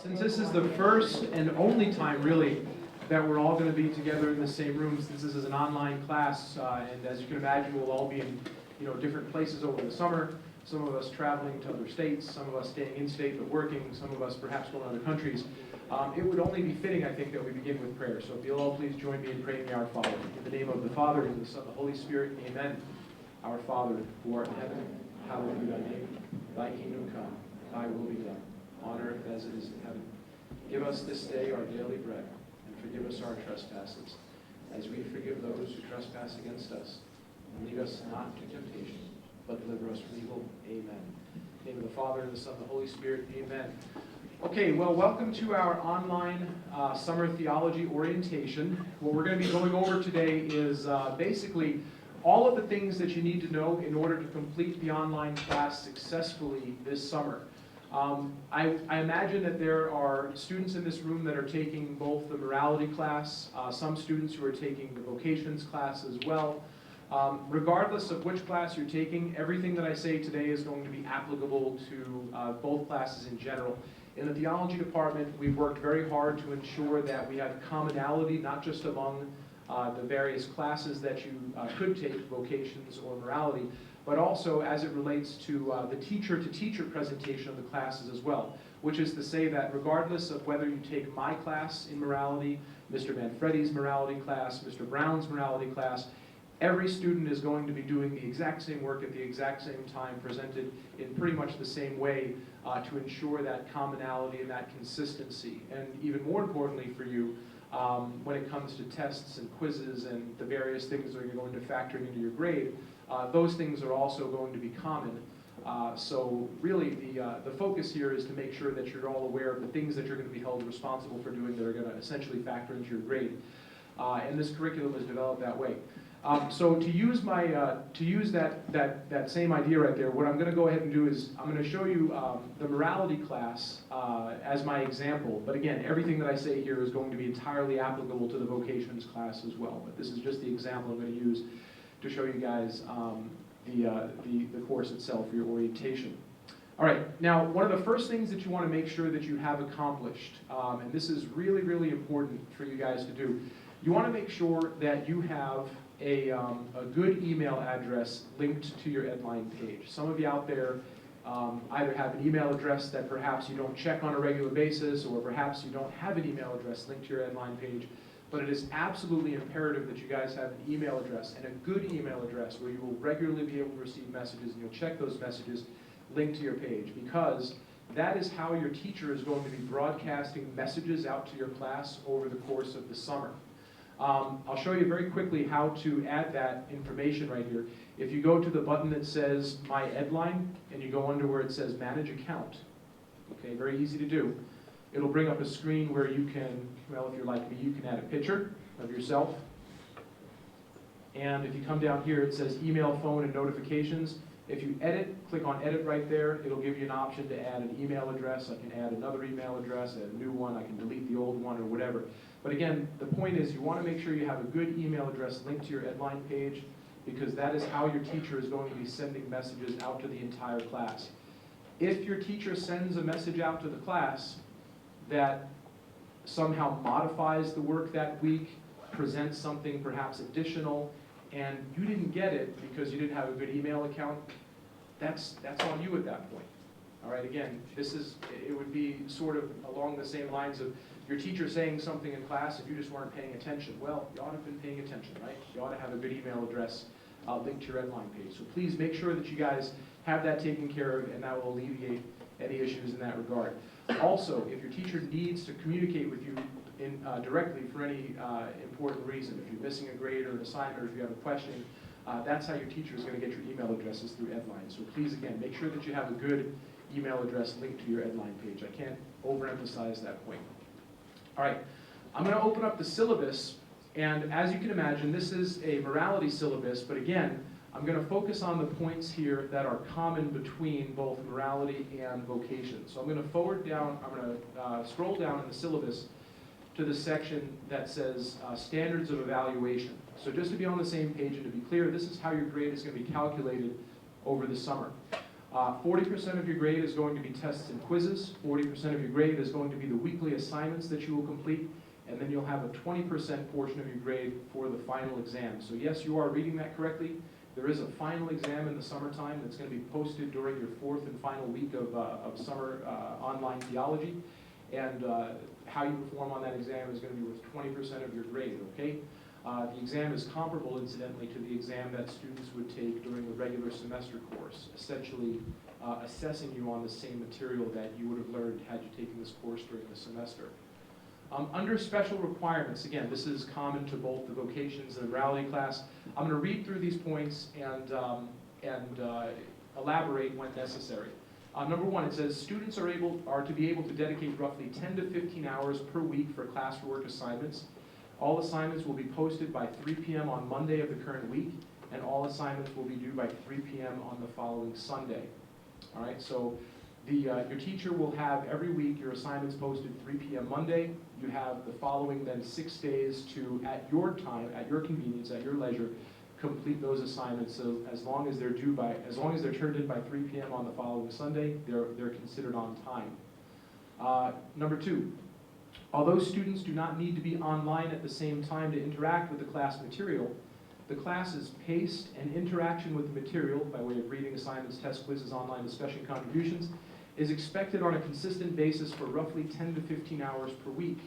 Since this is the first and only time, really, that we're all going to be together in the same room, since this is an online class, and as you can imagine, we'll all be in different places over the summer. Some of us traveling to other states, some of us staying in state but working, some of us perhaps going to other countries. It would only be fitting, I think, that we begin with prayer. So if you'll all please join me in praying the Our Father. In the name of the Father, and the Son, and the Holy Spirit, amen. Our Father, who art in heaven, hallowed be thy name. Thy kingdom come, thy will be done, on earth as it is in heaven. Give us this day our daily bread, and forgive us our trespasses, as we forgive those who trespass against us. And lead us not into temptation, but deliver us from evil. Amen. In the name of the Father, and the Son, and the Holy Spirit. Amen. Okay, well, welcome to our online summer theology orientation. What we're going to be going over today is basically all of the things that you need to know in order to complete the online class successfully this summer. I imagine that there are students in this room that are taking both the morality class, some students who are taking the vocations class as well. Regardless of which class you're taking, everything that I say today is going to be applicable to both classes in general. In the theology department, we've worked very hard to ensure that we have commonality, not just among the various classes that you could take, vocations or morality, but also as it relates to the teacher-to-teacher presentation of the classes as well, which is to say that regardless of whether you take my class in morality, Mr. Manfredi's morality class, Mr. Brown's morality class, every student is going to be doing the exact same work at the exact same time, presented in pretty much the same way to ensure that commonality and that consistency. And even more importantly for you, when it comes to tests and quizzes and the various things that are going to factor into your grade, those things are also going to be common. So really the focus here is to make sure that you're all aware of the things that you're going to be held responsible for doing that are going to essentially factor into your grade. And this curriculum is developed that way. So to use that same idea right there, what I'm going to go ahead and do is I'm going to show you the morality class as my example. But again, everything that I say here is going to be entirely applicable to the vocations class as well. But this is just the example I'm going to use to show you guys the course itself for your orientation. All right, now one of the first things that you want to make sure that you have accomplished, and this is really, really important for you guys to do, you want to make sure that you have a good email address linked to your Edline page. Some of you out there either have an email address that perhaps you don't check on a regular basis, or perhaps you don't have an email address linked to your Edline page, but it is absolutely imperative that you guys have an email address, and a good email address where you will regularly be able to receive messages, and you'll check those messages linked to your page, because that is how your teacher is going to be broadcasting messages out to your class over the course of the summer. I'll show you very quickly how to add that information right here. If you go to the button that says My Edline, and you go under where it says Manage Account, okay, very easy to do. It'll bring up a screen where you can, well, if you're like me, you can add a picture of yourself. And if you come down here, it says Email, Phone, and Notifications. If you edit, click on Edit right there, it'll give you an option to add an email address. I can add another email address, add a new one, I can delete the old one, or whatever. But again, the point is you want to make sure you have a good email address linked to your Edline page, because that is how your teacher is going to be sending messages out to the entire class. If your teacher sends a message out to the class that somehow modifies the work that week, presents something perhaps additional, and you didn't get it because you didn't have a good email account, that's on you at that point. All right, again, it would be sort of along the same lines of your teacher saying something in class and you just weren't paying attention. Well, you ought to have been paying attention, right? You ought to have a good email address linked to your Edline page. So please make sure that you guys have that taken care of, and that will alleviate any issues in that regard. Also, if your teacher needs to communicate with you directly for any important reason, if you're missing a grade or an assignment, or if you have a question, that's how your teacher is going to get your email addresses through Edline. So please, again, make sure that you have a good email address linked to your Edline page. I can't overemphasize that point. All right, I'm going to open up the syllabus, and as you can imagine, this is a morality syllabus, but again, I'm going to focus on the points here that are common between both morality and vocation. So I'm going to scroll down in the syllabus to the section that says Standards of Evaluation. So just to be on the same page and to be clear, this is how your grade is going to be calculated over the summer. 40% of your grade is going to be tests and quizzes. 40% of your grade is going to be the weekly assignments that you will complete. And then you'll have a 20% portion of your grade for the final exam. So yes, you are reading that correctly. There is a final exam in the summertime that's going to be posted during your fourth and final week of summer online theology. And how you perform on that exam is going to be worth 20% of your grade, okay? The exam is comparable, incidentally, to the exam that students would take during the regular semester course, essentially assessing you on the same material that you would have learned had you taken this course during the semester. Under special requirements, again, this is common to both the vocations and the morality class. I'm going to read through these points and elaborate when necessary. Number one, it says students are to be able to dedicate roughly 10 to 15 hours per week for classwork assignments. All assignments will be posted by 3 p.m. on Monday of the current week, and all assignments will be due by 3 p.m. on the following Sunday. All right, so your teacher will have every week your assignments posted 3 p.m. Monday. You have the following then 6 days to, at your time, at your convenience, at your leisure, complete those assignments. So as long as they're turned in by 3 p.m. on the following Sunday, they're considered on time. Number two, although students do not need to be online at the same time to interact with the class material, the class's pace and interaction with the material, by way of reading assignments, tests, quizzes, online discussion, contributions, is expected on a consistent basis for roughly 10 to 15 hours per week.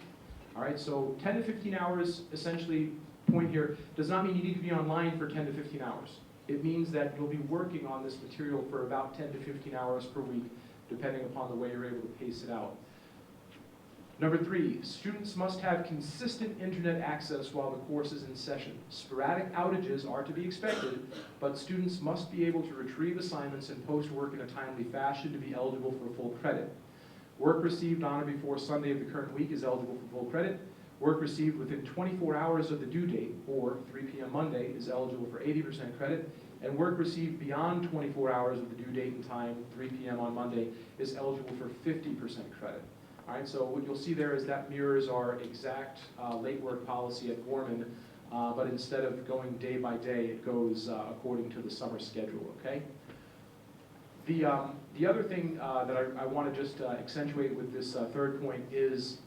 All right, so 10 to 15 hours, essentially, point here, does not mean you need to be online for 10 to 15 hours. It means that you'll be working on this material for about 10 to 15 hours per week, depending upon the way you're able to pace it out. Number three, students must have consistent internet access while the course is in session. Sporadic outages are to be expected, but students must be able to retrieve assignments and post work in a timely fashion to be eligible for full credit. Work received on or before Sunday of the current week is eligible for full credit. Work received within 24 hours of the due date, or 3 p.m. Monday, is eligible for 80% credit. And work received beyond 24 hours of the due date and time, 3 p.m. on Monday, is eligible for 50% credit. All right, so what you'll see there is that mirrors our exact late work policy at Gorman, but instead of going day by day, it goes according to the summer schedule, okay? The other thing that I want to just accentuate with this third point is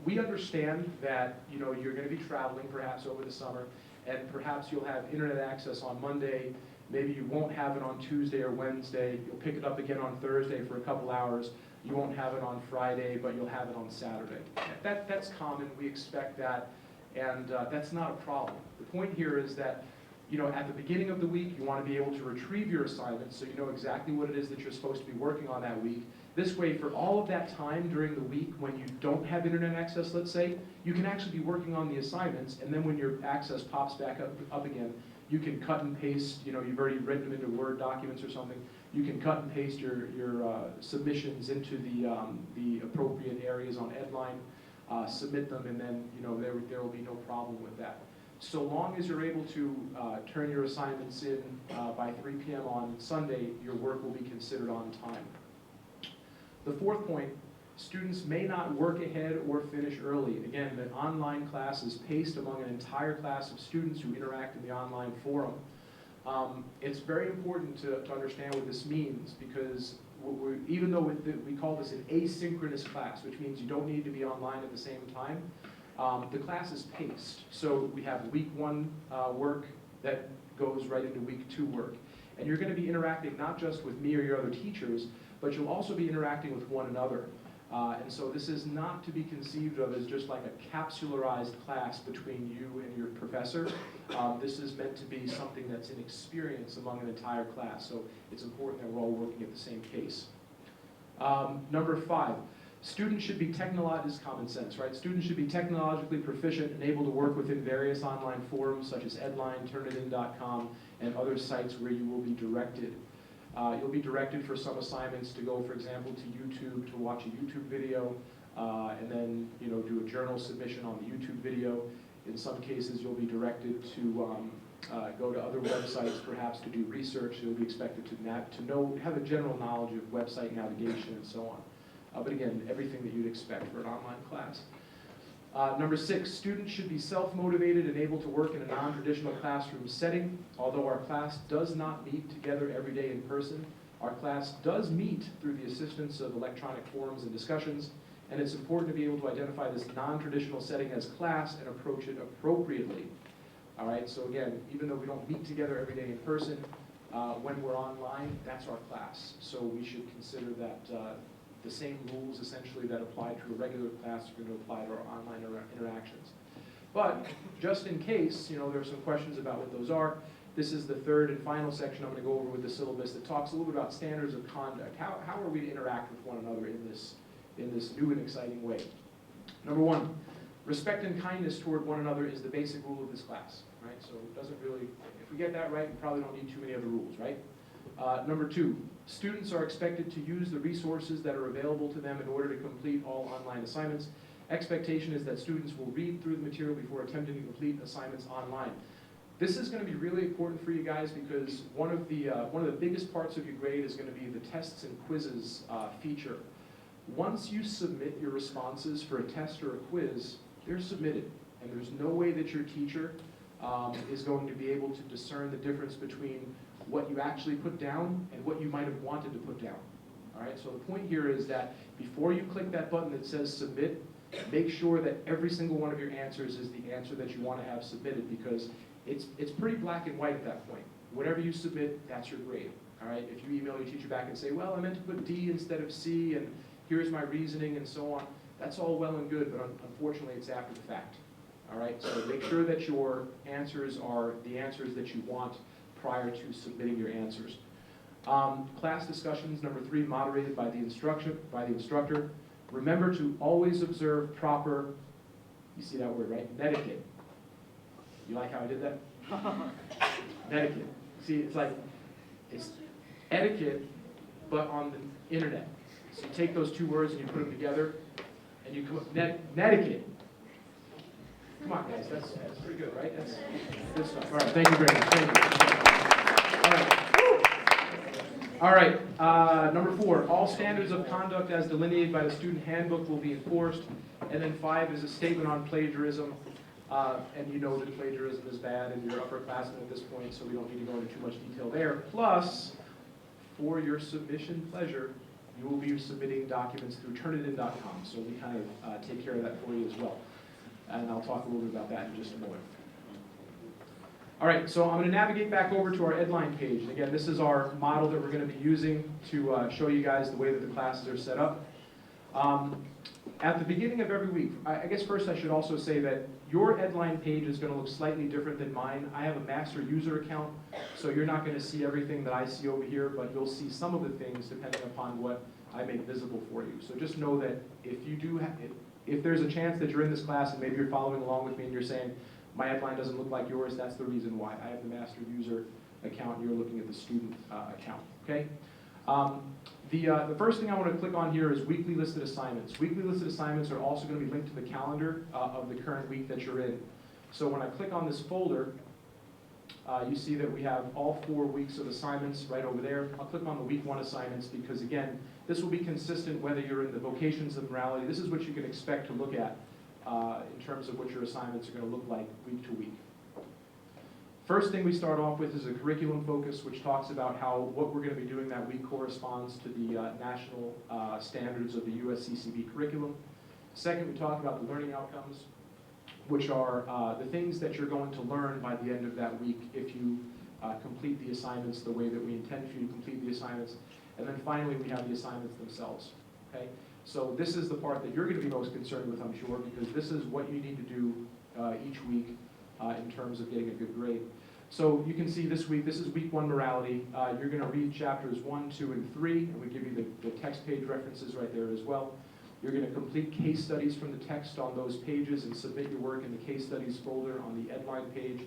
we understand that you're going to be traveling perhaps over the summer, and perhaps you'll have internet access on Monday. Maybe you won't have it on Tuesday or Wednesday. You'll pick it up again on Thursday for a couple hours. You won't have it on Friday, but you'll have it on Saturday. That's common. We expect that, and that's not a problem. The point here is that at the beginning of the week, you want to be able to retrieve your assignments so you know exactly what it is that you're supposed to be working on that week. This way, for all of that time during the week when you don't have internet access, let's say, you can actually be working on the assignments, and then when your access pops back up again, you can cut and paste, you've already written them into Word documents or something. You can cut and paste your submissions into the appropriate areas on Edline, submit them, and then there will be no problem with that. So long as you're able to turn your assignments in by 3 p.m. on Sunday, your work will be considered on time. The fourth point, students may not work ahead or finish early. Again, the online class is paced among an entire class of students who interact in the online forum. It's very important to understand what this means, because even though we call this an asynchronous class, which means you don't need to be online at the same time, the class is paced. So we have week one work that goes right into week two work. And you're going to be interacting not just with me or your other teachers, but you'll also be interacting with one another. And so this is not to be conceived of as just like a capsularized class between you and your professor. This is meant to be something that's an experience among an entire class. So it's important that we're all working at the same pace. Number 5, students should be this is common sense, right? Students should be technologically proficient and able to work within various online forums such as Edline, Turnitin.com, and other sites where you will be directed. You'll be directed for some assignments to go, for example, to YouTube to watch a YouTube video, and then do a journal submission on the YouTube video. In some cases, you'll be directed to go to other websites, perhaps to do research. You'll be expected to have a general knowledge of website navigation and so on. But again, everything that you'd expect for an online class. Number 6, students should be self-motivated and able to work in a non-traditional classroom setting. Although our class does not meet together every day in person, Our class does meet through the assistance of electronic forums and discussions, and it's important to be able to identify this non-traditional setting as class and approach it appropriately. All right, so again, even though we don't meet together every day in person, when we're online, that's our class. So we should consider that the same rules essentially that apply to a regular class are going to apply to our online interactions. But just in case, there are some questions about what those are, this is the third and final section I'm going to go over with the syllabus that talks a little bit about standards of conduct. How are we to interact with one another in this new and exciting way? Number one, respect and kindness toward one another is the basic rule of this class, right? So it doesn't really, if we get that right, we probably don't need too many other rules, right? Number two, students are expected to use the resources that are available to them in order to complete all online assignments. Expectation is that students will read through the material before attempting to complete assignments online. This is going to be really important for you guys because one of the biggest parts of your grade is going to be the tests and quizzes feature. Once you submit your responses for a test or a quiz, they're submitted, and there's no way that your teacher is going to be able to discern the difference between what you actually put down and what you might have wanted to put down. All right, so the point here is that before you click that button that says submit, make sure that every single one of your answers is the answer that you want to have submitted, because it's pretty black and white at that point. Whatever you submit, that's your grade. All right, if you email your teacher back and say, well, I meant to put D instead of C, and here's my reasoning and so on, that's all well and good, but unfortunately it's after the fact. All right, so make sure that your answers are the answers that you want prior to submitting your answers. Class discussions, number three, moderated by the instructor. Remember to always observe proper, you see that word, right? Etiquette. You like how I did that? Etiquette. See, it's etiquette, but on the internet. So you take those two words and you put them together, and you come up, netiquette. Come on, guys, that's pretty good, right? That's good stuff. All right, thank you very much. Thank you. All right, number four, all standards of conduct as delineated by the student handbook will be enforced. And then 5 is a statement on plagiarism. And you know that plagiarism is bad, and you're upperclassmen at this point, so we don't need to go into too much detail there. Plus, for your submission pleasure, you will be submitting documents through Turnitin.com, so we kind of take care of that for you as well. And I'll talk a little bit about that in just a moment. All right, so I'm going to navigate back over to our Edline page. And again, this is our model that we're going to be using to show you guys the way that the classes are set up. At the beginning of every week, I guess first I should also say that your Edline page is going to look slightly different than mine. I have a master user account, so you're not going to see everything that I see over here, but you'll see some of the things depending upon what I make visible for you. So just know that if there's a chance that you're in this class and maybe you're following along with me and you're saying, my Edline doesn't look like yours, that's the reason why. I have the master user account and you're looking at the student account, okay? The first thing I want to click on here is weekly listed assignments. Weekly listed assignments are also going to be linked to the calendar of the current week that you're in. So when I click on this folder, you see that we have all 4 weeks of assignments right over there. I'll click on the week 1 assignments because, again, this will be consistent whether you're in the vocations of morality. This is what you can expect to look at in terms of what your assignments are going to look like week to week. First thing we start off with is a curriculum focus, which talks about how what we're going to be doing that week corresponds to the national standards of the USCCB curriculum. Second, we talk about the learning outcomes, which are the things that you're going to learn by the end of that week if you complete the assignments the way that we intend for you to complete the assignments. And then finally, we have the assignments themselves. Okay? So this is the part that you're going to be most concerned with, I'm sure, because this is what you need to do each week in terms of getting a good grade. So you can see this week, this is week 1 morality. You're going to read chapters 1, 2, and 3, and we give you the text page references right there as well. You're going to complete case studies from the text on those pages and submit your work in the case studies folder on the Edline page.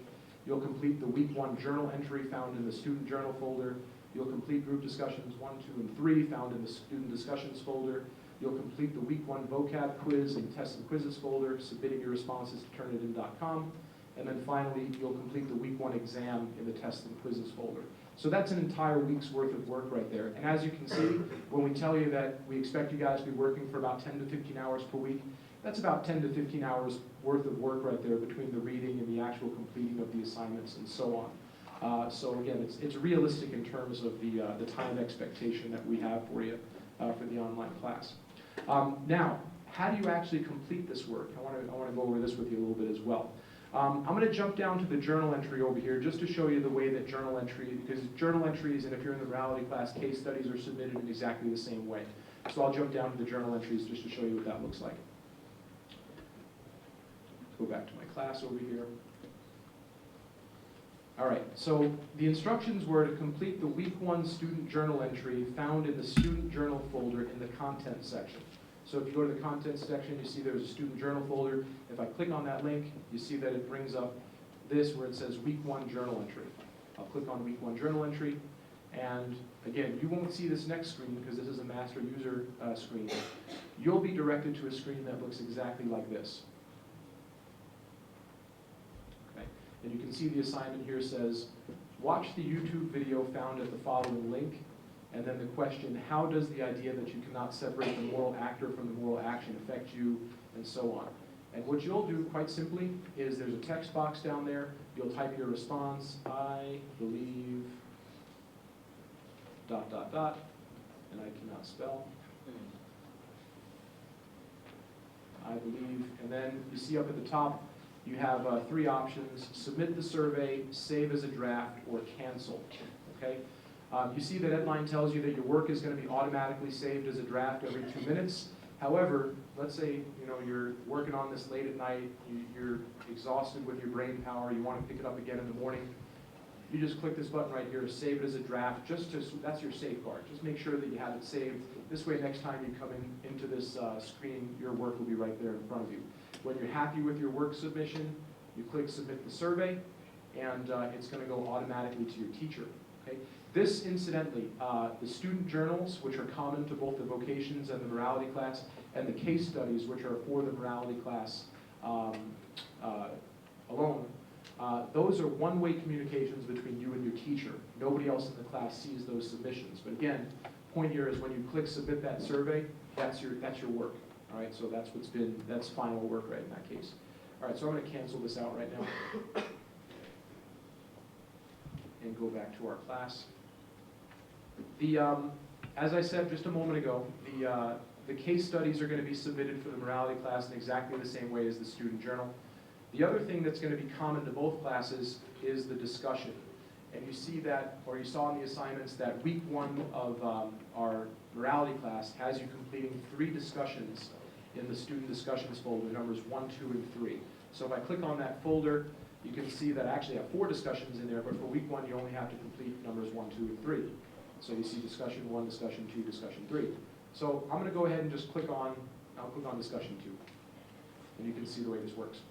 You'll complete the week 1 journal entry found in the student journal folder. You'll complete group discussions 1, 2, and 3 found in the student discussions folder. You'll complete the week 1 vocab quiz and tests and quizzes folder, submitting your responses to Turnitin.com. And then finally, you'll complete the week 1 exam in the tests and quizzes folder. So that's an entire week's worth of work right there. And as you can see, when we tell you that we expect you guys to be working for about 10 to 15 hours per week, that's about 10 to 15 hours worth of work right there between the reading and the actual completing of the assignments and so So again, it's realistic in terms of the time expectation that we have for you for the online class. Now, how do you actually complete this work? I want to go over this with you a little bit as well. I'm going to jump down to the journal entry over here just to show you the way that journal entry, because journal entries, and if you're in the morality class, case studies are submitted in exactly the same way. So I'll jump down to the journal entries just to show you what that looks like. Let's go back to my class over here. All right, so the instructions were to complete the week 1 student journal entry found in the student journal folder in the content section. So if you go to the content section, you see there's a student journal folder. If I click on that link, you see that it brings up this where it says week 1 journal entry. I'll click on week 1 journal entry, and again, you won't see this next screen because this is a master user screen. You'll be directed to a screen that looks exactly like this. Okay. And you can see the assignment here says, watch the YouTube video found at the following link. And then the question, how does the idea that you cannot separate the moral actor from the moral action affect you, and so on. And what you'll do, quite simply, is there's a text box down there. You'll type your response, I believe, ... and I cannot spell. I believe, and then you see up at the top, you have 3 options: submit the survey, save as a draft, or cancel, okay? You see that Edline tells you that your work is going to be automatically saved as a draft every 2 minutes. However, let's say you're working on this late at night, you're exhausted with your brain power, you want to pick it up again in the morning. You just click this button right here, save it as a draft, that's your safeguard. Just make sure that you have it saved. This way, next time you come into this screen, your work will be right there in front of you. When you're happy with your work submission, you click submit the survey, and it's going to go automatically to your teacher. Okay? This, incidentally, the student journals, which are common to both the vocations and the morality class, and the case studies, which are for the morality class alone, those are one-way communications between you and your teacher. Nobody else in the class sees those submissions. But again, point here is when you click submit that survey, that's your work. All right, so that's final work right in that case. All right, so I'm going to cancel this out right now and go back to our class. As I said just a moment ago, the case studies are going to be submitted for the morality class in exactly the same way as the student journal. The other thing that's going to be common to both classes is the discussion. And you see that, or you saw in the assignments, that week 1 of our morality class has you completing 3 discussions in the student discussions folder, numbers 1, 2, and 3. So if I click on that folder, you can see that I actually have 4 discussions in there, but for week 1 you only have to complete numbers 1, 2, and 3. So you see discussion 1, discussion 2, discussion 3. So I'm going to go ahead and just I'll click on discussion 2. And you can see the way this works.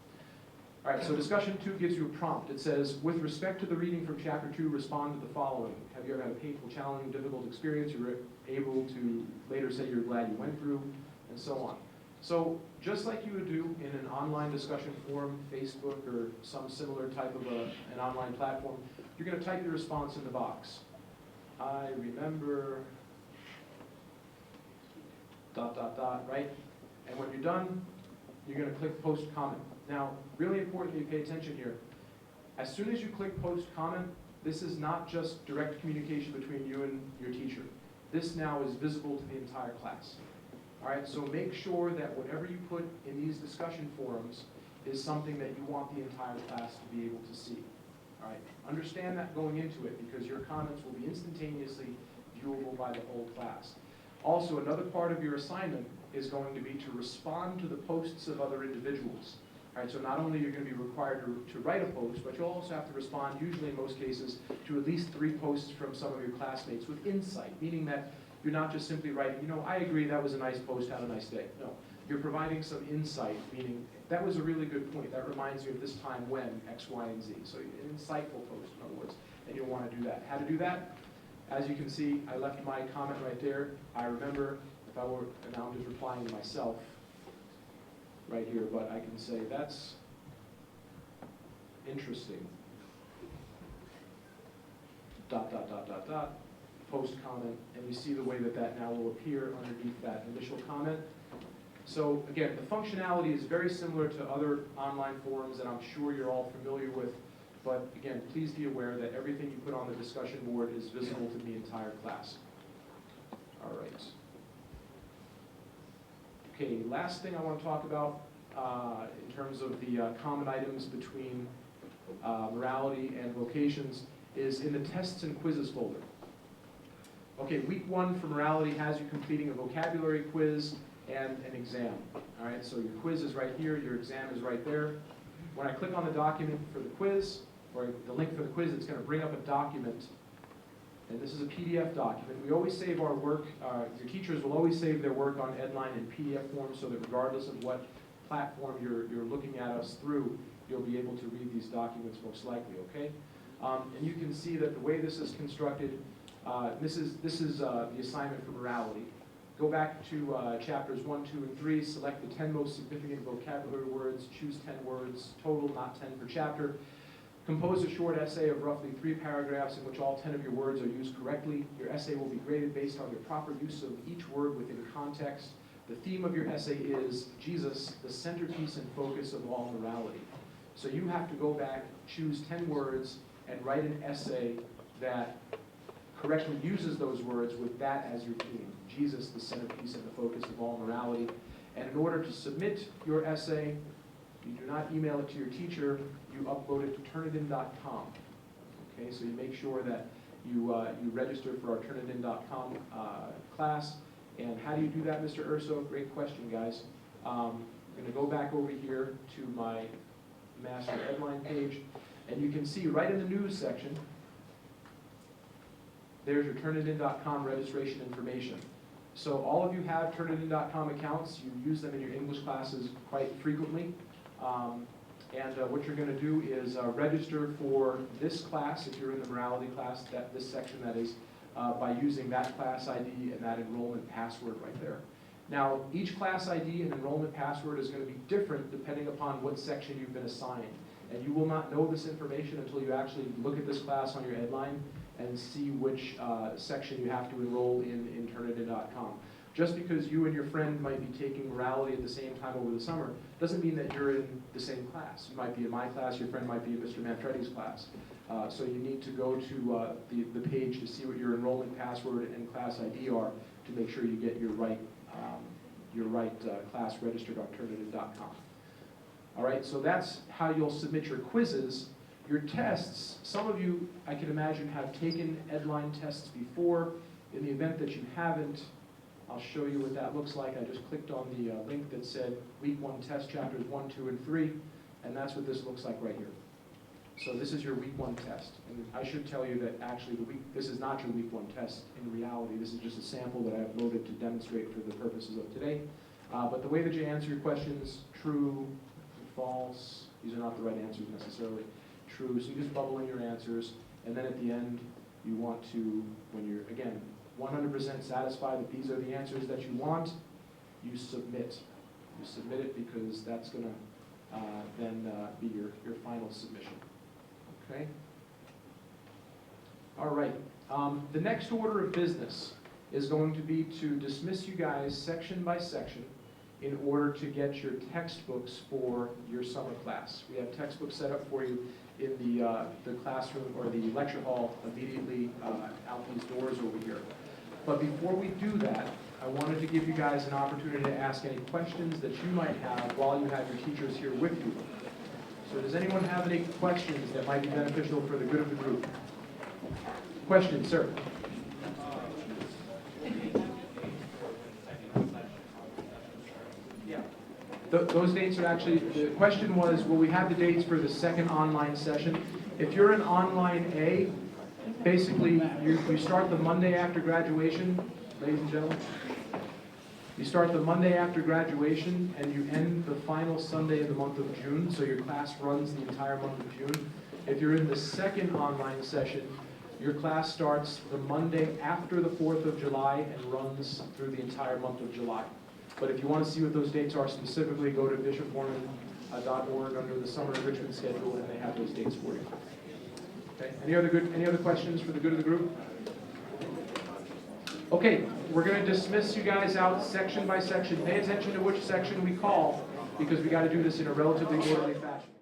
All right, so discussion 2 gives you a prompt. It says, with respect to the reading from chapter 2, respond to the following. Have you ever had a painful, challenging, difficult experience you were able to later say you're glad you went through, and so on. So just like you would do in an online discussion forum, Facebook, or some similar type of an online platform, you're going to type your response in the box. I remember ... right? And when you're done, you're going to click post comment. Now, really important that you pay attention here. As soon as you click post comment, this is not just direct communication between you and your teacher. This now is visible to the entire class. All right, so make sure that whatever you put in these discussion forums is something that you want the entire class to be able to see. All right, understand that going into it, because your comments will be instantaneously viewable by the whole class. Also, another part of your assignment is going to be to respond to the posts of other individuals. All right, so not only are you going to be required to write a post, but you'll also have to respond, usually in most cases, to at least 3 posts from some of your classmates with insight, meaning that you're not just simply writing, I agree, that was a nice post, have a nice day. No, you're providing some insight, meaning that was a really good point. That reminds me of this time when X, Y, and Z. So an insightful post, in other words, and you'll want to do that. How to do that? As you can see, I left my comment right there. I remember, if I were, and now I'm just replying to myself right here, but I can say, that's interesting. ... post comment, and you see the way that now will appear underneath that initial comment. So again, the functionality is very similar to other online forums that I'm sure you're all familiar with But again, please be aware that everything you put on the discussion board is visible to the entire class. All right. Okay, last thing I want to talk about in terms of the common items between morality and vocations is in the tests and quizzes folder. Okay, week 1 for morality has you completing a vocabulary quiz and an exam. All right, so your quiz is right here, your exam is right there. When I click on the document for the quiz, or the link for the quiz, it's going to bring up a document. And this is a PDF document. We always save our work, your teachers will always save their work on Edline in PDF form so that regardless of what platform you're looking at us through, you'll be able to read these documents most likely, okay? And you can see that the way this is constructed, this is the assignment for morality. Go back to chapters 1, 2, and 3, select the 10 most significant vocabulary words, choose 10 words, total, not 10 per chapter. Compose a short essay of roughly 3 paragraphs in which all 10 of your words are used correctly. Your essay will be graded based on your proper use of each word within context. The theme of your essay is Jesus, the centerpiece and focus of all morality. So you have to go back, choose 10 words, and write an essay that correctly uses those words with that as your theme. Jesus, the centerpiece and the focus of all morality. And in order to submit your essay, you do not email it to your teacher, you upload it to Turnitin.com. Okay, so you make sure that you register for our Turnitin.com class. And how do you do that, Mr. Urso? Great question, guys. I'm going to go back over here to my Master Edline page, and you can see right in the news section, there's your Turnitin.com registration information. So all of you have Turnitin.com accounts. You use them in your English classes quite frequently. What you're going to do is register for this class, if you're in the morality class, this section that is, by using that class ID and that enrollment password right there. Now, each class ID and enrollment password is going to be different depending upon what section you've been assigned. And you will not know this information until you actually look at this class on your Edline and see which section you have to enroll in Turnitin.com. Just because you and your friend might be taking morality at the same time over the summer doesn't mean that you're in the same class. You might be in my class, your friend might be in Mr. Manfredi's class. So you need to go to the page to see what your enrollment password and class ID are to make sure you get your right class registered on Turnitin.com. All right, so that's how you'll submit your quizzes. Your tests, some of you, I can imagine, have taken Edline tests before. In the event that you haven't, I'll show you what that looks like. I just clicked on the link that said week 1 test chapters 1, 2, and 3, and that's what this looks like right here. So this is your week 1 test. And I should tell you that actually this is not your week 1 test in reality. This is just a sample that I uploaded to demonstrate for the purposes of today. But the way that you answer your questions, true, false, these are not the right answers necessarily. True, so you just bubble in your answers, and then at the end you want to, when you're, again, 100% satisfied that these are the answers that you want, you submit. You submit it because that's going to then be your final submission. Okay? All right. The next order of business is going to be to dismiss you guys section by section in order to get your textbooks for your summer class. We have textbooks set up for you in the classroom or the lecture hall immediately out these doors over here. But before we do that, I wanted to give you guys an opportunity to ask any questions that you might have while you have your teachers here with you. So does anyone have any questions that might be beneficial for the good of the group? Questions, sir? Yeah. Those dates are actually, the question was, will we have the dates for the second online session? If you're in online A, basically, you start the Monday after graduation, ladies and gentlemen. You start the Monday after graduation, and you end the final Sunday of the month of June, so your class runs the entire month of June. If you're in the second online session, your class starts the Monday after the 4th of July and runs through the entire month of July. But if you want to see what those dates are specifically, go to bishopgorman.org under the summer enrichment schedule, and they have those dates for you. Okay. Any other questions for the good of the group? Okay, we're going to dismiss you guys out section by section. Pay attention to which section we call, because we got to do this in a relatively orderly fashion.